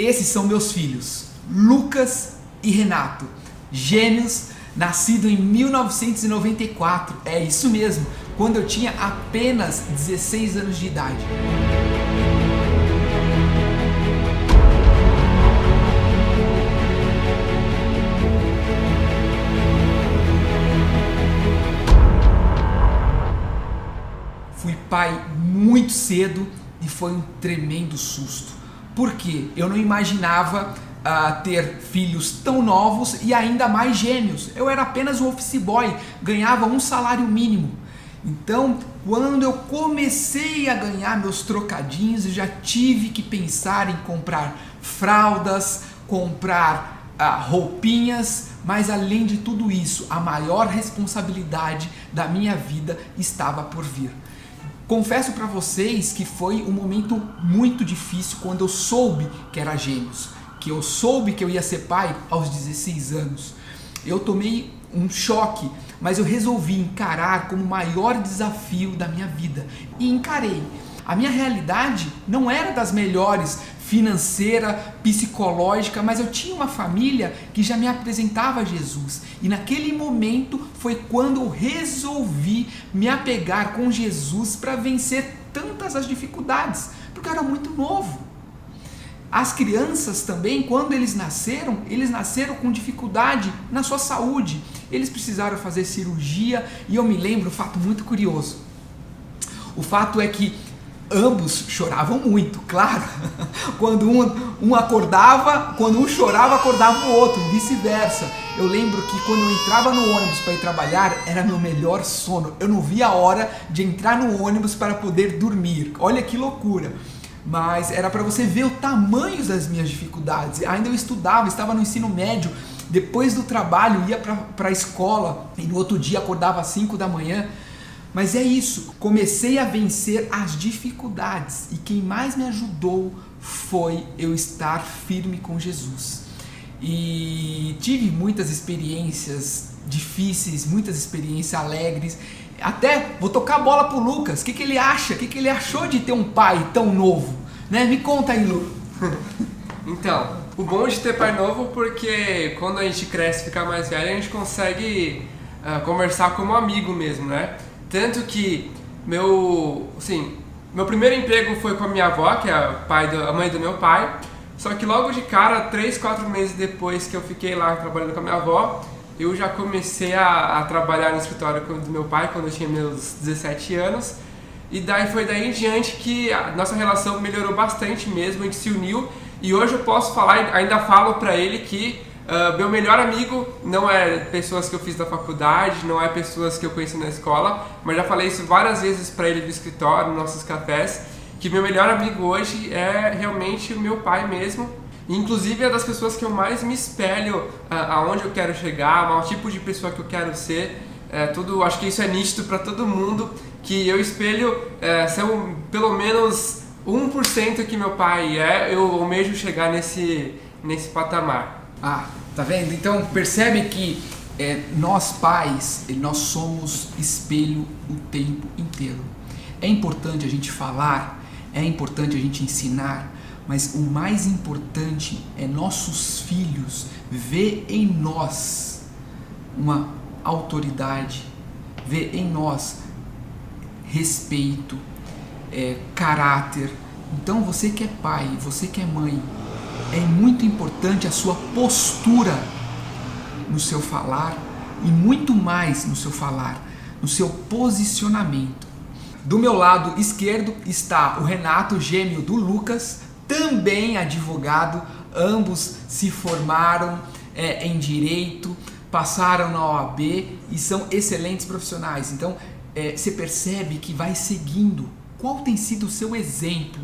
Esses são meus filhos, Lucas e Renato, gêmeos, nascidos em 1994. É isso mesmo, quando eu tinha apenas 16 anos de idade. Fui pai muito cedo e foi um tremendo susto. Por quê? Eu não imaginava ter filhos tão novos e ainda mais gêmeos. Eu era apenas um office boy, ganhava um salário mínimo. Então, quando eu comecei a ganhar meus trocadinhos, eu já tive que pensar em comprar fraldas, comprar roupinhas, mas além de tudo isso, a maior responsabilidade da minha vida estava por vir. Confesso para vocês que foi um momento muito difícil quando eu soube que era gêmeos, que eu soube que eu ia ser pai aos 16 anos. Eu tomei um choque, mas eu resolvi encarar como o maior desafio da minha vida. E encarei. A minha realidade não era das melhores, financeira, psicológica, mas eu tinha uma família que já me apresentava a Jesus. E naquele momento foi quando eu resolvi me apegar com Jesus para vencer tantas as dificuldades, porque eu era muito novo. As crianças também, quando eles nasceram com dificuldade na sua saúde. Eles precisaram fazer cirurgia e eu me lembro um fato muito curioso. O fato é que ambos choravam muito, claro. Quando um acordava, quando um chorava, acordava o outro, vice-versa. Eu lembro que quando eu entrava no ônibus para ir trabalhar, era meu melhor sono. Eu não via a hora de entrar no ônibus para poder dormir. Olha que loucura. Mas era para você ver o tamanho das minhas dificuldades. Ainda eu estudava, estava no ensino médio. Depois do trabalho, ia para a escola e no outro dia acordava às 5 da manhã. Mas é isso, comecei a vencer as dificuldades e quem mais me ajudou foi eu estar firme com Jesus. E tive muitas experiências difíceis, muitas experiências alegres. Até vou tocar a bola pro Lucas, o que ele acha? O que ele achou de ter um pai tão novo? Né? Me conta aí, Lu. Então, o bom de ter pai novo porque quando a gente cresce e fica mais velho, a gente consegue conversar como amigo mesmo, né? Tanto que meu primeiro emprego foi com a minha avó, que é a mãe do meu pai. Só que logo de cara, 3, 4 meses depois que eu fiquei lá trabalhando com a minha avó, eu já comecei a trabalhar no escritório do meu pai quando eu tinha meus 17 anos. E foi daí em diante que a nossa relação melhorou bastante mesmo, a gente se uniu. E hoje eu posso falar, ainda falo pra ele que meu melhor amigo não é pessoas que eu fiz da faculdade, não é pessoas que eu conheci na escola, mas já falei isso várias vezes para ele no escritório, nos nossos cafés, que meu melhor amigo hoje é realmente o meu pai mesmo. Inclusive é das pessoas que eu mais me espelho aonde eu quero chegar, ao tipo de pessoa que eu quero ser. Acho que isso é nítido para todo mundo, que eu espelho são pelo menos 1% que meu pai é, eu almejo chegar nesse patamar. Tá vendo? Então percebe que nós pais, nós somos espelho o tempo inteiro. É importante a gente falar, é importante a gente ensinar, mas o mais importante é nossos filhos ver em nós uma autoridade, ver em nós respeito, caráter. Então você que é pai, você que é mãe, é muito importante a sua postura no seu falar e muito mais no seu falar, no seu posicionamento. Do meu lado esquerdo está o Renato, gêmeo do Lucas, também advogado. Ambos se formaram em Direito, passaram na OAB e são excelentes profissionais. Então você percebe que vai seguindo. Qual tem sido o seu exemplo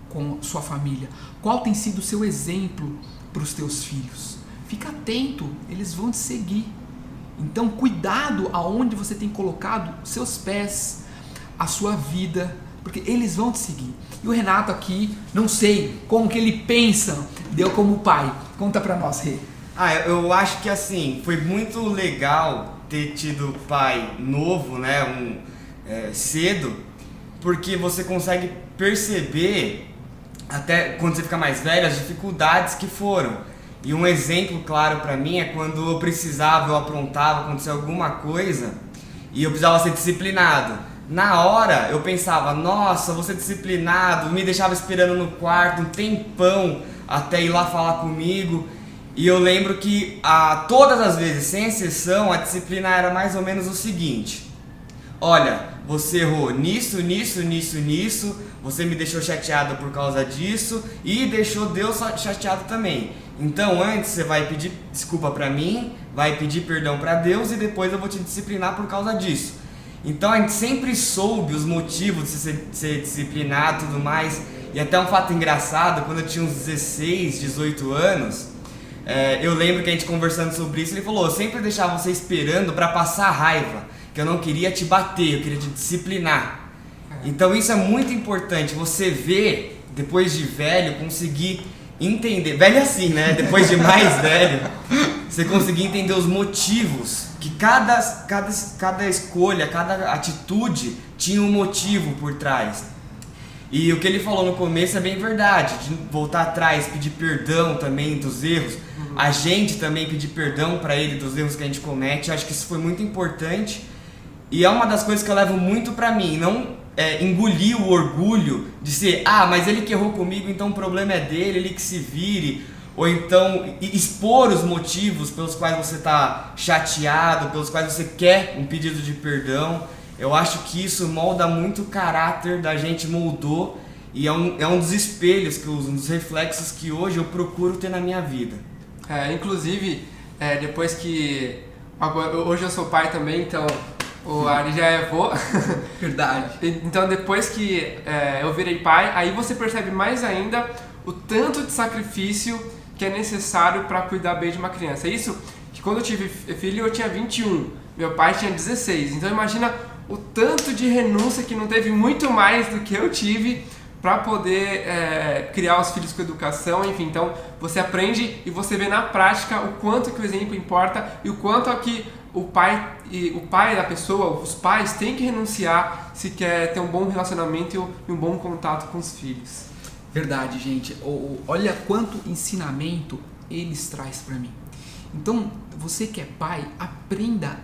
com sua família? Qual tem sido o seu exemplo para os teus filhos? Fica atento, eles vão te seguir. Então cuidado aonde você tem colocado seus pés, a sua vida, porque eles vão te seguir. E o Renato aqui, não sei como que ele pensa, deu como pai. Conta para nós, Rê. Eu acho que assim, foi muito legal ter tido pai novo, né, cedo, porque você consegue perceber até quando você fica mais velho, as dificuldades que foram. E um exemplo claro pra mim é quando eu precisava, eu aprontava, acontecia alguma coisa e eu precisava ser disciplinado. Na hora eu pensava, nossa, vou ser disciplinado, me deixava esperando no quarto um tempão até ir lá falar comigo. E eu lembro que todas as vezes, sem exceção, a disciplina era mais ou menos o seguinte: olha, você errou nisso, nisso, nisso, nisso, você me deixou chateado por causa disso e deixou Deus chateado também. Então antes você vai pedir desculpa pra mim, vai pedir perdão pra Deus e depois eu vou te disciplinar por causa disso. Então a gente sempre soube os motivos de ser disciplinado e tudo mais. E até um fato engraçado, quando eu tinha uns 16, 18 anos, eu lembro que a gente conversando sobre isso, ele falou: eu sempre deixava você esperando pra passar raiva, que eu não queria te bater, eu queria te disciplinar. Então isso é muito importante, você ver, depois de velho, conseguir entender, velho assim, né? Depois de mais velho, você conseguir entender os motivos, que cada escolha, cada atitude tinha um motivo por trás. E o que ele falou no começo é bem verdade, de voltar atrás, pedir perdão também dos erros, a gente também pedir perdão para ele dos erros que a gente comete. Eu acho que isso foi muito importante e é uma das coisas que eu levo muito pra mim, não engolir o orgulho de ser, mas ele que errou comigo, então o problema é dele, ele que se vire, ou então expor os motivos pelos quais você está chateado, pelos quais você quer um pedido de perdão. Eu acho que isso molda muito o caráter da gente, moldou, e é um dos espelhos, um dos reflexos que hoje eu procuro ter na minha vida. Inclusive, depois que... hoje eu sou pai também, então o Ari já é avô. Verdade. Então depois que eu virei pai, aí você percebe mais ainda o tanto de sacrifício que é necessário para cuidar bem de uma criança. É isso que quando eu tive filho eu tinha 21, meu pai tinha 16. Então imagina o tanto de renúncia que não teve, muito mais do que eu tive para poder criar os filhos com educação, enfim. Então você aprende e você vê na prática o quanto que o exemplo importa e o quanto aqui o pai da pessoa, os pais têm que renunciar se quer ter um bom relacionamento e um bom contato com os filhos. Verdade, gente. Olha quanto ensinamento eles traz para mim. Então, você que é pai, aprenda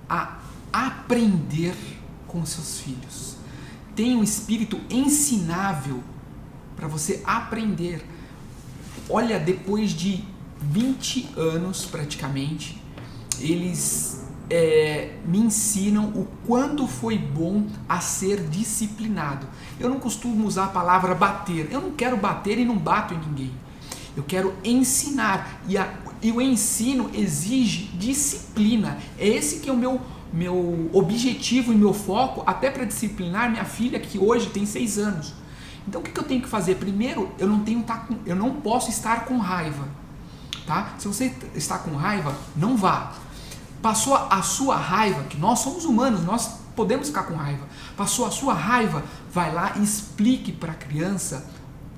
a aprender com seus filhos. Tenha um espírito ensinável para você aprender. Olha, depois de 20 anos praticamente, eles me ensinam o quanto foi bom a ser disciplinado. Eu não costumo usar a palavra bater. Eu não quero bater e não bato em ninguém. Eu quero ensinar. E o ensino exige disciplina. É esse que é o meu objetivo e meu foco, até para disciplinar minha filha, que hoje tem 6 anos. Então o que eu tenho que fazer? Primeiro, eu não posso estar com raiva. Tá? Se você está com raiva, não vá. Passou a sua raiva, que nós somos humanos, nós podemos ficar com raiva. Passou a sua raiva, vai lá e explique para a criança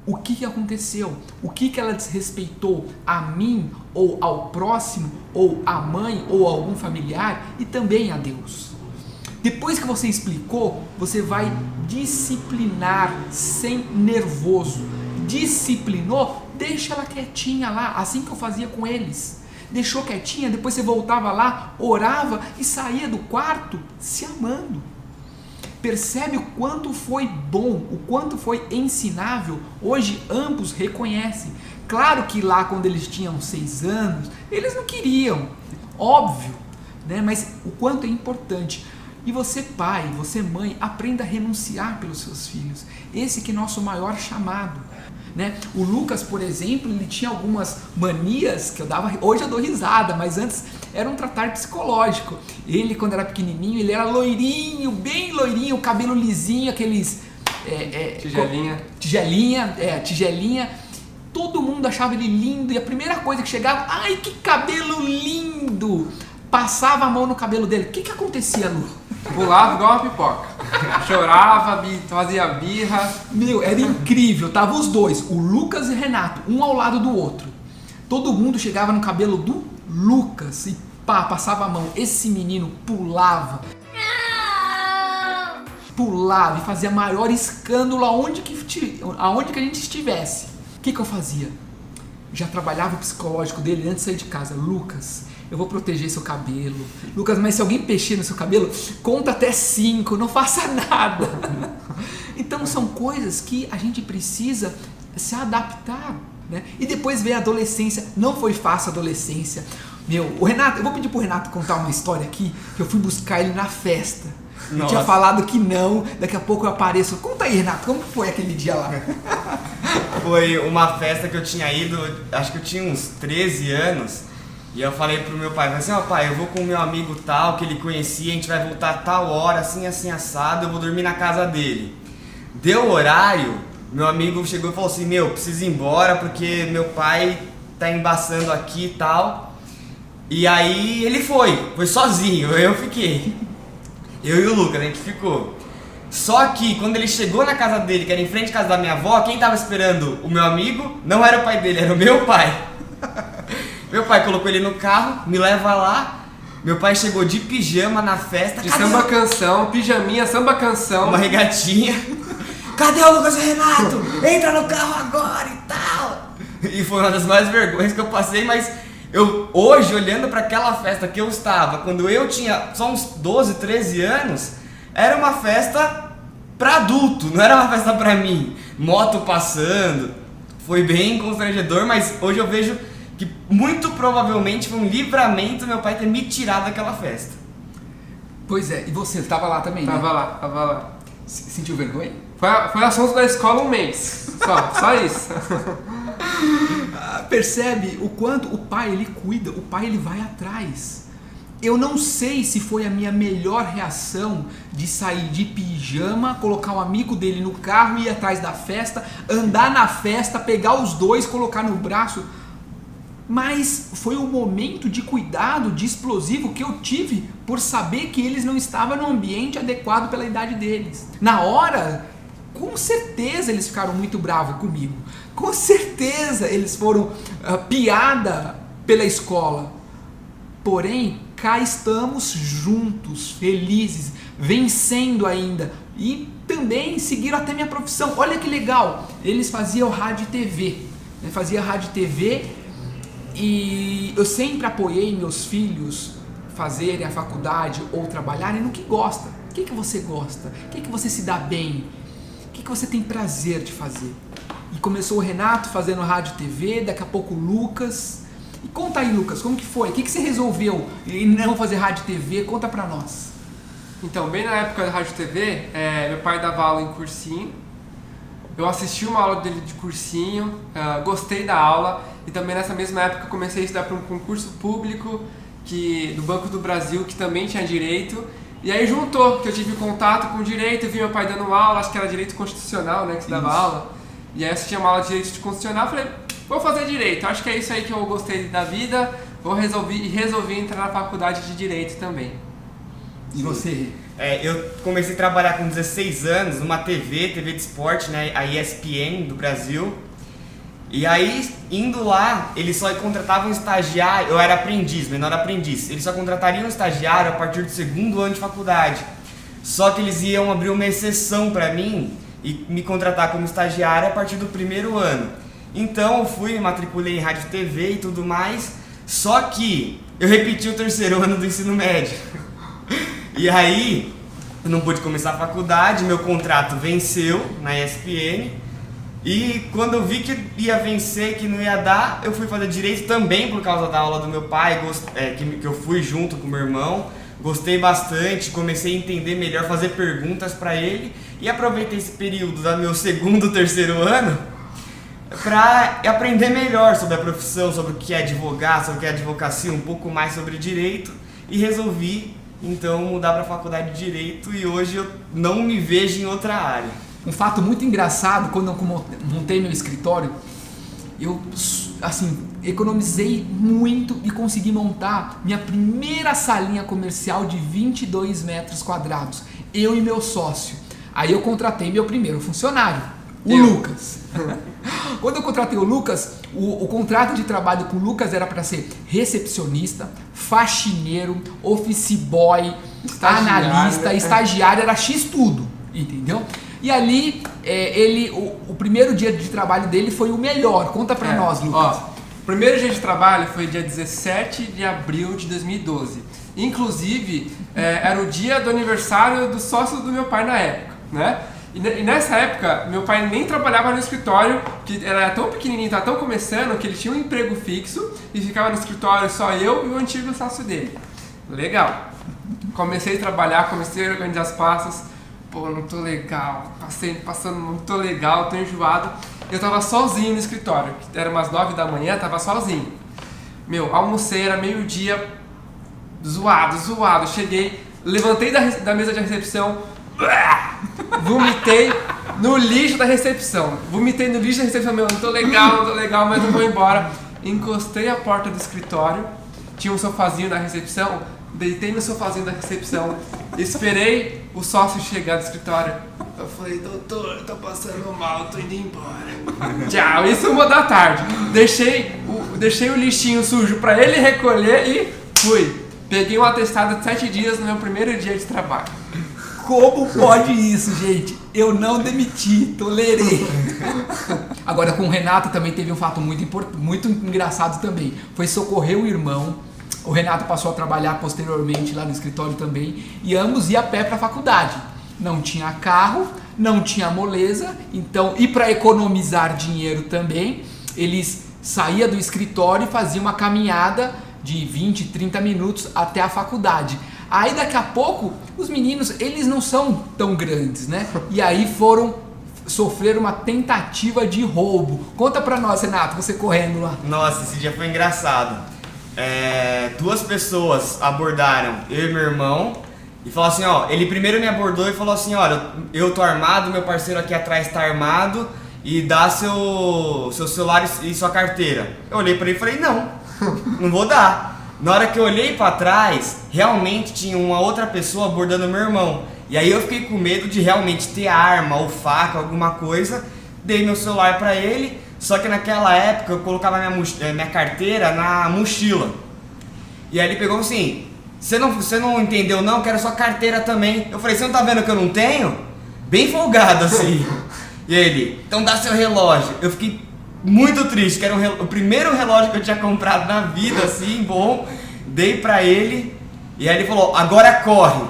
o que aconteceu, o que ela desrespeitou a mim, ou ao próximo, ou à mãe, ou a algum familiar, e também a Deus. Depois que você explicou, você vai disciplinar sem nervoso. Disciplinou, deixa ela quietinha lá, assim que eu fazia com eles. Deixou quietinha, depois você voltava lá, orava e saía do quarto se amando. Percebe o quanto foi bom, o quanto foi ensinável? Hoje ambos reconhecem. Claro que lá quando eles tinham 6 anos, eles não queriam, óbvio, né? Mas o quanto é importante. E você pai, você mãe, aprenda a renunciar pelos seus filhos. Esse que é nosso maior chamado. Né? O Lucas, por exemplo, ele tinha algumas manias que hoje eu dou risada, mas antes era um tratar psicológico. Ele, quando era pequenininho, ele era loirinho, bem loirinho, cabelo lisinho, aqueles... Tigelinha. Todo mundo achava ele lindo e a primeira coisa que chegava, ai, que cabelo lindo! Passava a mão no cabelo dele. O que acontecia, Lu? Pulava igual uma pipoca. Chorava, fazia birra. Meu, era incrível. Tava os dois, o Lucas e o Renato, um ao lado do outro. Todo mundo chegava no cabelo do Lucas e passava a mão. Esse menino pulava. pulava e fazia maior escândalo aonde que a gente estivesse. O que eu fazia? Já trabalhava o psicológico dele antes de sair de casa. Lucas, eu vou proteger seu cabelo. Lucas, mas se alguém mexer no seu cabelo, conta até 5, não faça nada. Então são coisas que a gente precisa se adaptar, né? E depois veio a adolescência. Não foi fácil a adolescência. O Renato, eu vou pedir pro Renato contar uma história aqui, que eu fui buscar ele na festa. Eu tinha falado que não, daqui a pouco eu apareço. Conta aí, Renato, como foi aquele dia lá? Foi uma festa que eu tinha ido, acho que eu tinha uns 13 anos, e eu falei pro meu pai, assim, pai, eu vou com o meu amigo tal, que ele conhecia, a gente vai voltar a tal hora, assim, assim, assado, eu vou dormir na casa dele. Deu o horário, meu amigo chegou e falou assim, preciso ir embora, porque meu pai tá embaçando aqui e tal. E aí ele foi sozinho, eu fiquei. Eu e o Lucas, a gente ficou. Só que quando ele chegou na casa dele, que era em frente à casa da minha avó, quem tava esperando o meu amigo não era o pai dele, era o meu pai. Meu pai colocou ele no carro, me leva lá. Meu pai chegou de pijama na festa. De samba canção, pijaminha, samba canção. Uma regatinha. Cadê o Lucas e o Renato? Entra no carro agora e tal. E foi uma das maiores vergonhas que eu passei, mas eu hoje, olhando para aquela festa que eu estava, quando eu tinha só uns 12, 13 anos, era uma festa para adulto, não era uma festa para mim. Moto passando, foi bem constrangedor, mas hoje eu vejo que muito provavelmente foi um livramento meu pai ter me tirado daquela festa. Pois é, e você estava lá também, né? Tava lá. Sentiu vergonha? Foi assunto da escola um mês, só isso. Percebe o quanto o pai ele cuida, o pai ele vai atrás. Eu não sei se foi a minha melhor reação de sair de pijama, colocar um amigo dele no carro, ir atrás da festa, andar na festa, pegar os dois, colocar no braço. Mas foi um momento de cuidado, de explosivo que eu tive por saber que eles não estavam no ambiente adequado pela idade deles. Na hora, com certeza eles ficaram muito bravos comigo. Com certeza eles foram piada pela escola. Porém, cá estamos juntos, felizes, vencendo ainda. E também seguiram até minha profissão. Olha que legal, eles faziam rádio e TV. Fazia rádio e TV e eu sempre apoiei meus filhos fazerem a faculdade ou trabalharem no que gosta. O que você gosta? O que você se dá bem? O que você tem prazer de fazer? E começou o Renato fazendo rádio e TV, daqui a pouco o Lucas. E conta aí, Lucas, como que foi? O que você resolveu em não fazer rádio e TV? Conta pra nós. Então, bem na época da rádio e TV, meu pai dava aula em cursinho. Eu assisti uma aula dele de cursinho, gostei da aula. E também nessa mesma época comecei a estudar para um concurso público do Banco do Brasil, que também tinha direito. E aí juntou, que eu tive contato com direito, vi meu pai dando aula, acho que era direito constitucional, né, que se dava aula. E aí eu assisti uma aula de direito constitucional, falei, vou fazer direito, acho que é isso aí que eu gostei da vida, resolvi entrar na faculdade de direito também. E você? Eu comecei a trabalhar com 16 anos numa TV de esporte, né, a ESPN do Brasil. E aí, indo lá, eles só contratavam um estagiário, eu era aprendiz, menor aprendiz. Eles só contratariam um estagiário a partir do 2º ano de faculdade. Só que eles iam abrir uma exceção para mim e me contratar como estagiário a partir do 1º ano. Então eu fui, me matriculei em rádio e TV e tudo mais, só que eu repeti o 3º ano do ensino médio. E aí, eu não pude começar a faculdade, meu contrato venceu na ESPN. E quando eu vi que ia vencer, que não ia dar, eu fui fazer direito também por causa da aula do meu pai, que eu fui junto com meu irmão. Gostei bastante, comecei a entender melhor, fazer perguntas para ele. E aproveitei esse período do meu 2º, 3º ano para aprender melhor sobre a profissão, sobre o que é advogar, sobre o que é advocacia, um pouco mais sobre direito. E resolvi, então, mudar para a faculdade de Direito e hoje eu não me vejo em outra área. Um fato muito engraçado, quando eu montei meu escritório, eu, assim, economizei muito e consegui montar minha primeira salinha comercial de 22 metros quadrados. Eu e meu sócio. Aí eu contratei meu primeiro funcionário, o Lucas. Quando eu contratei o Lucas, o contrato de trabalho com o Lucas era para ser recepcionista, faxineiro, office boy, analista, estagiário, era X tudo. entendeu? E ali, o primeiro dia de trabalho dele foi o melhor. Conta pra nós, Lucas. Ó, o primeiro dia de trabalho foi dia 17 de abril de 2012. Inclusive, era o dia do aniversário do sócio do meu pai na época, né? E nessa época, meu pai nem trabalhava no escritório, que era tão pequenininho, estava tão começando, que ele tinha um emprego fixo e ficava no escritório só eu e o antigo sócio dele. Legal. Comecei a trabalhar, comecei a organizar as pastas. Pô, não tô legal, passando, não tô legal, tô enjoado. Eu tava sozinho no escritório, era umas 9 da manhã, tava sozinho. Meu, almocei, era meio-dia, zoado. Cheguei, levantei da mesa de recepção, vomitei no lixo da recepção. Meu, não tô legal, mas não vou embora. Encostei a porta do escritório, tinha um sofazinho na recepção, deitei no sofazinho da recepção, esperei o sócio chegar do escritório. Eu falei, doutor, tô passando mal, tô indo embora. Tchau, isso 1h da tarde. Deixei o lixinho sujo pra ele recolher e fui. Peguei um atestado de 7 dias no meu primeiro dia de trabalho. Como pode isso, gente? Eu não demiti, tolerei. Agora com o Renato também teve um fato muito engraçado também. Foi socorrer o irmão. O Renato passou a trabalhar posteriormente lá no escritório também. E ambos iam a pé para a faculdade. Não tinha carro, não tinha moleza. Então, e para economizar dinheiro também, eles saíam do escritório e faziam uma caminhada de 20, 30 minutos até a faculdade. Aí daqui a pouco, os meninos, eles não são tão grandes, né? E aí sofreram uma tentativa de roubo. Conta pra nós, Renato, você correndo lá. Nossa, esse dia foi engraçado. 2 pessoas abordaram eu e meu irmão e falaram assim, ó, ele primeiro me abordou e falou assim, olha, eu tô armado, meu parceiro aqui atrás tá armado e dá seu celular e sua carteira. Eu olhei pra ele e falei, não vou dar. Na hora que eu olhei pra trás, realmente tinha uma outra pessoa abordando meu irmão. E aí eu fiquei com medo de realmente ter arma ou faca, alguma coisa. Dei meu celular pra ele, só que naquela época eu colocava minha carteira na mochila. E aí ele pegou assim, você não entendeu não? Quero sua carteira também. Eu falei, você não tá vendo que eu não tenho? Bem folgado assim. E ele, então dá seu relógio. Eu fiquei muito triste, que era o primeiro relógio que eu tinha comprado na vida, assim, bom. Dei pra ele, e aí ele falou, agora corre.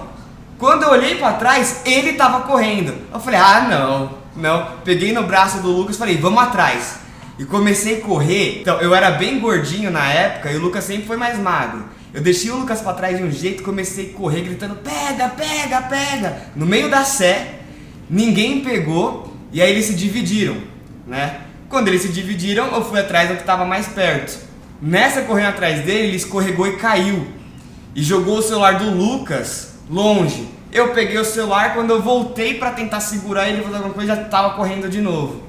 Quando eu olhei pra trás, ele tava correndo. Eu falei, não. Peguei no braço do Lucas e falei, vamos atrás. E comecei a correr. Então, eu era bem gordinho na época, e o Lucas sempre foi mais magro. Eu deixei o Lucas pra trás de um jeito, comecei a correr, gritando, pega. No meio da sé, ninguém pegou, e aí eles se dividiram, né? Quando eles se dividiram, eu fui atrás do que estava mais perto. Nessa correndo atrás dele, ele escorregou e caiu. E jogou o celular do Lucas longe. Eu peguei o celular, quando eu voltei para tentar segurar ele, fazer alguma coisa, já estava correndo de novo.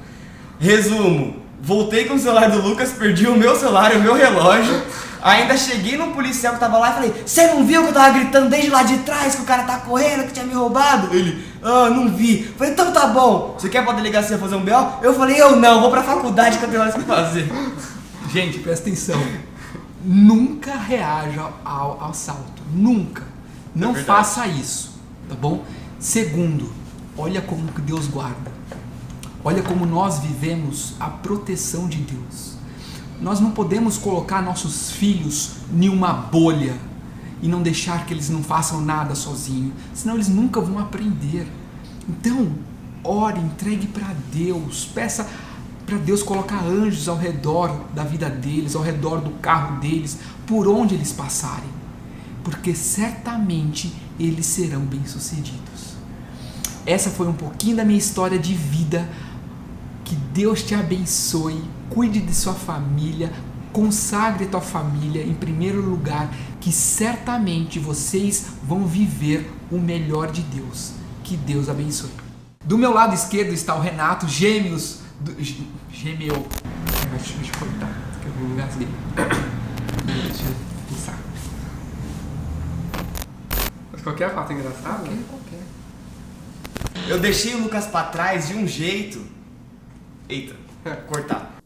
Resumo, voltei com o celular do Lucas, perdi o meu celular e o meu relógio. Ainda cheguei num policial que tava lá e falei, você não viu que eu tava gritando desde lá de trás que o cara tá correndo, que tinha me roubado? Ele, não vi. Eu falei, então tá bom, você quer pra delegacia fazer um BO? Eu falei, eu não, vou pra faculdade que eu tenho mais o que fazer. Gente, presta atenção, nunca reaja ao assalto, nunca. Não faça isso, tá bom? Segundo, olha como que Deus guarda. Olha como nós vivemos a proteção de Deus. Nós não podemos colocar nossos filhos em uma bolha e não deixar que eles não façam nada sozinhos, senão eles nunca vão aprender. Então, ore, entregue para Deus, peça para Deus colocar anjos ao redor da vida deles, ao redor do carro deles, por onde eles passarem, porque certamente eles serão bem-sucedidos. Essa foi um pouquinho da minha história de vida. Que Deus te abençoe, cuide de sua família, consagre tua família em primeiro lugar, que certamente vocês vão viver o melhor de Deus. Que Deus abençoe. Do meu lado esquerdo está o Renato, gêmeos. Gemeu. Deixa eu cortar, que eu me engasguei. Deixa eu pensar. Mas qualquer fato engraçado? Eu deixei o Lucas pra trás de um jeito. Eita, cortar.